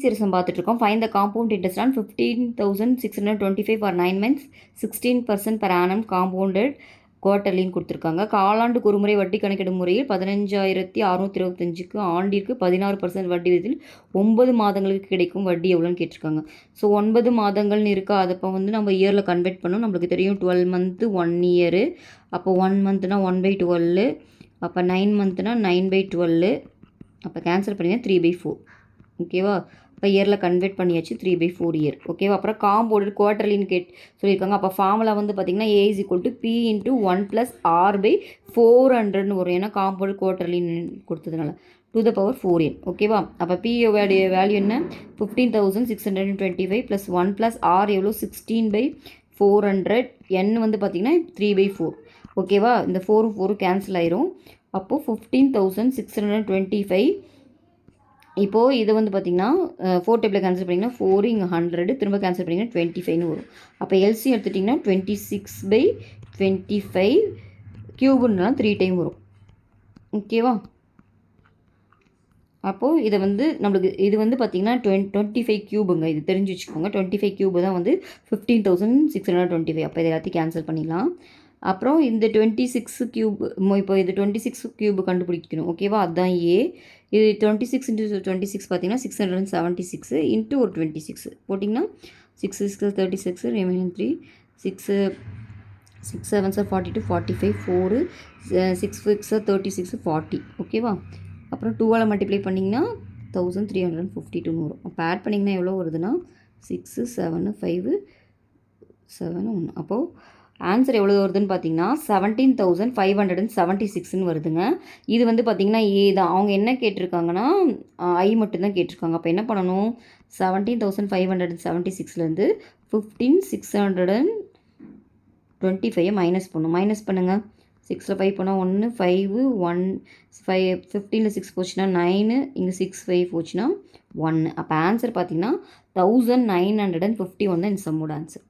சீரிசம் பார்த்துட்ருக்கோம். Find the compound interest on 15,625 for 9 months 16% per annum compounded குவார்ட்டர்லின்னு கொடுத்துருக்காங்க. காலாண்டுக்கு ஒரு முறை வட்டி கணக்கிடும் முறையில் 15,625க்கு ஆண்டிற்கு 16% வட்டி விதத்தில் 9 மாதங்களுக்கு கிடைக்கும் வட்டி எவ்வளோன்னு கேட்டிருக்காங்க. ஸோ 9 மாதங்கள்னு இருக்கா, அதப்போ வந்து நம்ம இயரில் கன்வெர்ட் பண்ணோம். நம்மளுக்கு தெரியும் 12 month 1 year. அப்போ 1 monthனா 1/12. அப்போ 9 monthனா 9/12. அப்போ கேன்சல் பண்ணிங்கன்னா 3/4. ஓகேவா? இப்போ இயரில் கன்வெர்ட் பண்ணியாச்சு 3/4 year. ஓகேவா? அப்புறம் காம்பவுண்டட் குவார்ட்டர்லின்னு சொல்லியிருக்காங்க. அப்போ ஃபார்முலா வந்து பார்த்திங்கன்னா A is equal to P into 1 plus R/400ன்னு வரும். ஏன்னா காம்பவுண்டட் குவார்ட்டர்லின்னு கொடுத்ததுனால to the power 4n. ஓகேவா? அப்போ P வேல்யூ என்ன? 15,625 ப்ளஸ் 1 ப்ளஸ் R எவ்வளோ? 16/400. n வந்து பார்த்திங்கன்னா 3/4. ஓகேவா? இந்த 4 கேன்சல் ஆயிரும். அப்போது 15,625. இப்போது இது வந்து பார்த்திங்கன்னா 4 டேபிளில் கேன்சல் பண்ணிங்கன்னா 4 இங்கே 100 திரும்ப கேன்சல் பண்ணிங்கன்னா 25ன்னு வரும். அப்போ எல்சி எடுத்துட்டிங்கன்னா 26/25 க்யூபுன்னாலும் 3 டைம் வரும். ஓகேவா? அப்போது இதை வந்து நம்மளுக்கு இது வந்து பார்த்திங்கன்னா 25 க்யூபுங்க. இது தெரிஞ்சு வச்சுக்கோங்க. 25 க்யூபு தான் வந்து 15,625. அப்போ இதை எல்லாத்தையும் கேன்சல் பண்ணிடலாம். அப்புறம் இந்த 26 க்யூப், இப்போ இது 26 க்யூப் கண்டுபிடிக்கணும். ஓகேவா? அதுதான் ஏ. இது 26 × 26 பார்த்தீங்கன்னா 676 இன்ட்டு ஒரு 26 போட்டிங்கன்னா 6 6 36 ரிமைனிங் 3 6 6 7 42 45 4 6 6 36 40. ஓகேவா? அப்புறம் 2ஆல் மல்டிப்ளை பண்ணிங்கன்னா 1352 வரும். அப்போ ஆட் பண்ணிங்கன்னா எவ்வளோ வருதுன்னா 6 7 5 7 1. அப்போது ஆன்சர் எவ்வளோ வருதுன்னு பார்த்தீங்கன்னா 17,576ன்னு வருதுங்க. இது வந்து பார்த்திங்கன்னா ஏ தான். அவங்க என்ன கேட்டிருக்காங்கன்னா ஐ மட்டும்தான் கேட்டிருக்காங்க. அப்போ என்ன பண்ணணும்? 17,576லேருந்து 15,625 மைனஸ் பண்ணணும். மைனஸ் பண்ணுங்கள். 6ல் 5 போனால் 1 5 1 5 15ல் 6 போச்சுன்னா 9 இங்கே 6 5 போச்சுன்னா 1. அப்போ ஆன்சர் பார்த்திங்கன்னா 1951 தான் இந்த சம்மோட ஆன்சர்.